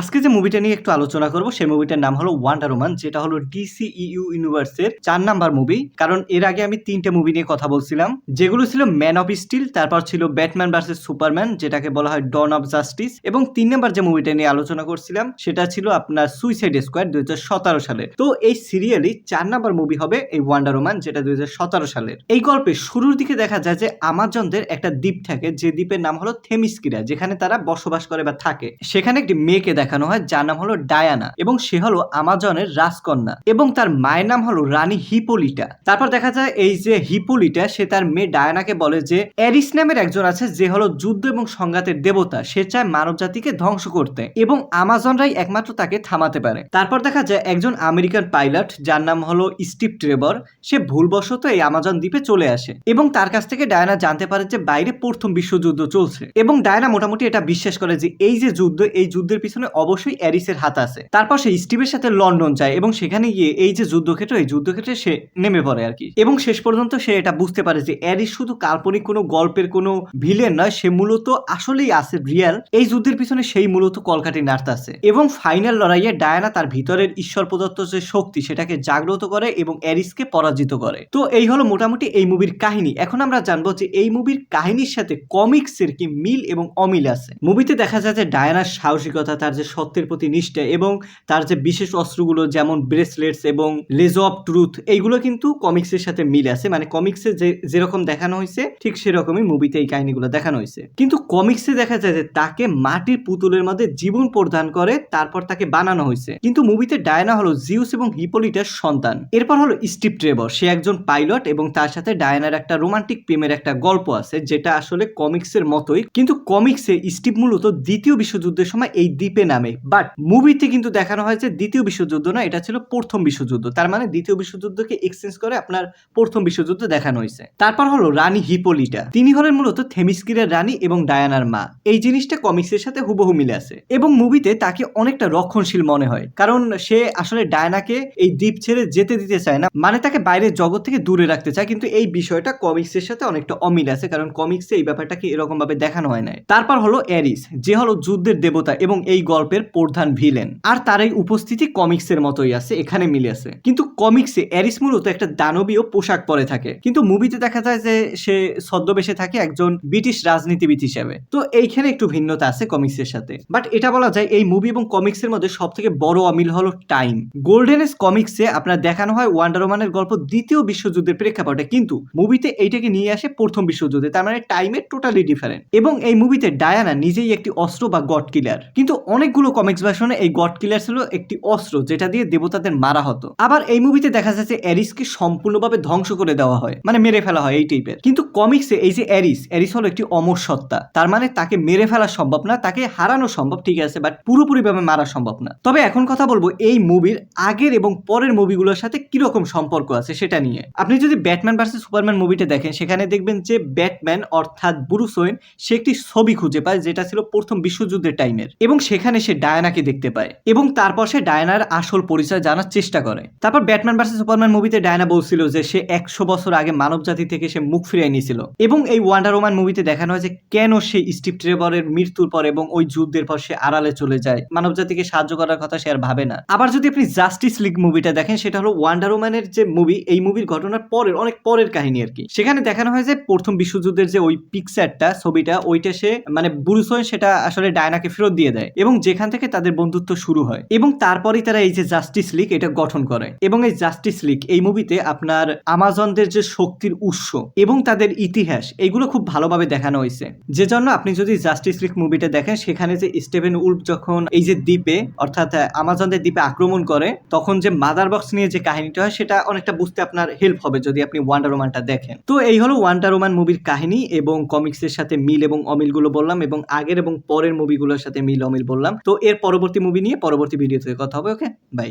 আজকে যে মুভিটা নিয়ে একটু আলোচনা করব সেই মুভিটার নাম হলো ওয়ান্ডার ওম্যান, যেটা হলো ডিসিইউ ইউনিভার্সের ৪ নাম্বার মুভি। কারণ এর আগে আমি ৩টে মুভি নিয়ে কথা বলছিলাম, যেগুলো ছিল ম্যান অফ স্টিল, তারপর ছিল ব্যাটম্যান ভার্সেস সুপারম্যান যেটাকে বলা হয় ডন অফ জাস্টিস, এবং ৩ নাম্বার যে মুভিটা নিয়ে আলোচনা করছিলাম সেটা ছিল আপনার সুইসাইড স্কোয়াড ২০১৭ সালের। তো এই সিরিয়ালই ৪ নাম্বার মুভি হবে এই ওয়ান্ডার ওম্যান, যেটা ২০১৭ সালের। এই গল্পের শুরুর দিকে দেখা যায় যে আমাজনদের একটা দ্বীপ থাকে, যে দ্বীপের নাম হলো থেমিস্কিরা, যেখানে তারা বসবাস করে বা থাকে। সেখানে একটি মেয়েকে দেখানো হয় যার নাম হলো ডায়ানা, এবং সে হলো আমাজনের রাজকন্যা, এবং তার মায়ের নাম হলো রানী হিপোলিটা। তারপর দেখা যায় এই যে হিপোলিটা, সে তার মেয়ে ডায়ানাকে বলে যে এরিস নামের একজন আছে যে হলো যুদ্ধ এবং সংঘাতের দেবতা, সে চায় মানব জাতিকে ধ্বংস করতে এবং আমাজনরাই একমাত্র তাকে থামাতে পারে। তারপর দেখা যায় একজন আমেরিকান পাইলট যার নাম হলো স্টিভ ট্রেভর, সে ভুলবশত এই আমাজন দ্বীপে চলে আসে এবং তার কাছ থেকে ডায়ানা জানতে পারে যে বাইরে প্রথম বিশ্বযুদ্ধ চলছে, এবং ডায়ানা মোটামুটি এটা বিশ্বাস করে যে এই যে যুদ্ধ, এই যুদ্ধের পিছনে অবশ্যই এরিসের হাত আছে। তারপর সে স্টিভের সাথে লন্ডন যায় এবং সেখানে গিয়ে এই যে যুদ্ধক্ষেত্র, এই যুদ্ধক্ষেত্রে সে নেমে পড়ে আর কি। এবং শেষ পর্যন্ত সে এটা বুঝতে পারে যে এরিস শুধু কাল্পনিক কোনো গল্পের কোনো ভিলেন নয়, সে মূলত আসলেই আছে রিয়েল। এই যুদ্ধের পিছনে সেই মূলত কলকাঠি নাড়তাছে, এবং ফাইনাল লড়াইয়ে ডায়ানা তার ভিতরের ঈশ্বর প্রদত্ত যে শক্তি সেটাকে জাগ্রত করে এবং এরিসকে পরাজিত করে। তো এই হলো মোটামুটি এই মুভির কাহিনী। এখন আমরা জানবো যে এই মুভির কাহিনীর সাথে কমিক্সের কি মিল এবং অমিল আছে। মুভিতে দেখা যায় যে ডায়ানার সাহসিকতা, তার যে সত্যের প্রতি নিষ্ঠা এবং তার যে বিশেষ অস্ত্রগুলো যেমন ব্রেসলেটস এবং লেজ অফ ট্রুথ, এইগুলো কিন্তু কমিক্সের সাথে মিল আছে। মানে কমিক্সে যেরকম দেখানো হয়েছে ঠিক সেরকমই মুভিতে এই কাহিনীগুলো দেখানো হয়েছে। কিন্তু কমিক্সে দেখা যায় যে তাকে মাটির পুতুলের মধ্যে জীবন প্রদান করে তারপর তাকে বানানো হয়েছে। কিন্তু মুভিতে ডায়ানা হলো জিউস এবং হিপোলিটার সন্তান। এরপর হলো স্টিভ ট্রেভর, সে একজন পাইলট এবং তার সাথে ডায়ানার একটা রোমান্টিক প্রেমের একটা গল্প আছে, যেটা আসলে কমিক্সের মতোই। কিন্তু কমিক্সে স্টিভ মূলত দ্বিতীয় বিশ্বযুদ্ধের সময় এই দ্বীপে নামে, বাট মুভিতে কিন্তু দেখানো হয় যে দ্বিতীয় বিশ্বযুদ্ধ না, এটা ছিল প্রথম বিশ্বযুদ্ধ। তার মানে দ্বিতীয় বিশ্বযুদ্ধকে এক্সচেঞ্জ করে আপনার প্রথম বিশ্বযুদ্ধ দেখানো হয়েছে। তারপর হলো রানী হিপোলিটা, তিনি হলেন মূলত থেমিস্কিরের রানী এবং ডায়ানার মা। এই জিনিসটা কমিক্সের সাথে হুবহু মিলে আছে, এবং মুভিতে তাকে অনেকটা রক্ষণশীল মনে হয়, কারণ সে আসলে ডায়ানাকে এই দ্বীপ ছেড়ে যেতে দিতে চায় না, মানে তাকে বাইরের জগৎ থেকে দূরে রাখতে চায়। কিন্তু এই বিষয়টা কমিক্সের সাথে অনেকটা অমিল আছে, কারণ কমিক্সে এই ব্যাপারটাকে এরকম ভাবে দেখানো হয় নাই। তারপর হলো এরিস, যে হলো যুদ্ধের দেবতা এবং এই গল্পের প্রধান ভিলেন, আর তার এই উপস্থিতি কমিক্সের মতোই আছে, এখানে মিলে আছে। কিন্তু কমিক্সে এরিস মূলত একটা দানবীয় পোশাক পরে থাকে, কিন্তু মুভিতে দেখা যায় যে সে ছদ্মবেশে থাকে একজন ব্রিটিশ রাজনীতিবিদ হিসেবে। তো এইখানে একটু ভিন্নতা আছে কমিক্সের সাথে, বাট এটা বলা যায় এই মুভি এবং কমিক্সের মধ্যে সব থেকে বড় অমিল হলো টাইম। গোল্ডেন এজ কমিক্সে আপনার দেখানো হয় ওয়ান্ডার ওম্যানের গল্প দ্বিতীয় বিশ্বযুদ্ধের প্রেক্ষাপটে, কিন্তু মুভিতে এইটাকে নিয়ে আসে প্রথম বিশ্বযুদ্ধে। তার মানে টাইমের টোটালি ডিফারেন্ট। এবং এই মুভিতে ডায়ানা নিজেই একটি অস্ত্র বা গড কিলার, কিন্তু অনেকগুলো কমিক্স ভার্সনে এই গড কিলার ছিল একটি অস্ত্র যেটা দিয়ে দেবতাদের মারা হতো। আবার এই মুভিতে দেখা যাচ্ছে এরিসকে সম্পূর্ণভাবে ধ্বংস করে দেওয়া হয়, মানে মেরে ফেলা হয় এই টাইপের। কিন্তু কমিক্সে এই যে এরিস হলো একটি অমর সত্তা, তার মানে তাকে মেরে ফেলা সম্ভব না, তাকে হারানো সম্ভব ঠিক আছে, বাট পুরোপুরিভাবে মারা সম্ভব না। তবে এখন কথা বলবো এই মুভির আগের এবং পরের মুভিগুলোর সাথে কিরকম সম্পর্ক আছে সেটা নিয়ে। আপনি যদি ব্যাটম্যান ভার্সেস সুপারম্যান মুভিটা দেখেন, সেখানে দেখবেন যে ব্যাটম্যান অর্থাৎ ব্রুস ওয়েন সে একটি ছবি খুঁজে পায় যেটা ছিল প্রথম বিশ্বযুদ্ধের টাইমের, এবং সেখানে সে ডায়ানাকে দেখতে পায় এবং তারপর সে ডায়ানার আসল পরিচয় জানার চেষ্টা করে। তারপর ব্যাটম্যান ভার্সেস সুপারম্যান মুভিতে ডায়ানা বলছিল যে সে 100 বছর আগে মানব জাতি থেকে সে মুখ ফিরিয়ে নিয়েছিল, এবং এই ওয়ান্ডার ওম্যান মুভিতে দেখানো হয় যে কেন সে স্টিভ ট্রেভরের মৃত্যুর পর এবং ওই যুদ্ধের পর সে আড়ালে চলে যায়, মানব জাতিকে সাহায্য করার কথা সে আর ভাবে না। আবার যদি আপনি জাস্টিস লিগ মুভিটা দেখেন, সেটা হলো ওয়ান্ডার ওম্যানের যে মুভি, এই মুভির ঘটনার পরের অনেক পরের কাহিনী আর কি। সেখানে দেখানো হয় যে প্রথম বিশ্বযুদ্ধের যে ওই পিকচারটা ছবিটা, ওইটা সে মানে ব্রুস ওয়েন সেটা আসলে ডায়ানাকে ফেরত দিয়ে দেয়, এবং যেখান থেকে তাদের বন্ধুত্ব শুরু হয়, এবং তারপরেই তারা এই যে জাস্টিস লিগ এটা গঠন করে। এবং এই জাস্টিস লিগ এই মুভিতে আপনার আমাজনদের যে শক্তির উৎস এবং তাদের ইতিহাস, এইগুলো খুব ভালোভাবে দেখানো হয়েছে। যে জন্য আপনি যদি জাস্টিস লিগ মুভিটা দেখেন, সেখানে যে স্টিভেন উলফ যখন এই যে দ্বীপে অর্থাৎ আমাজনদের দ্বীপে আক্রমণ করে, তখন যে মাদার বক্স নিয়ে যে কাহিনীটা হয় সেটা অনেকটা বুঝতে আপনার হেল্প হবে যদি আপনি ওয়ান্ডার ওম্যানটা দেখেন। তো এই হলো ওয়ান্ডার ওম্যান মুভির কাহিনী এবং কমিক্সের সাথে মিল এবং অমিলগুলো বললাম, এবং আগের এবং পরের মুভিগুলোর সাথে মিল অমিল বললাম। তো এর পরবর্তী মুভি নিয়ে পরবর্তী ভিডিওতে কথা হবে। ওকে, বাই।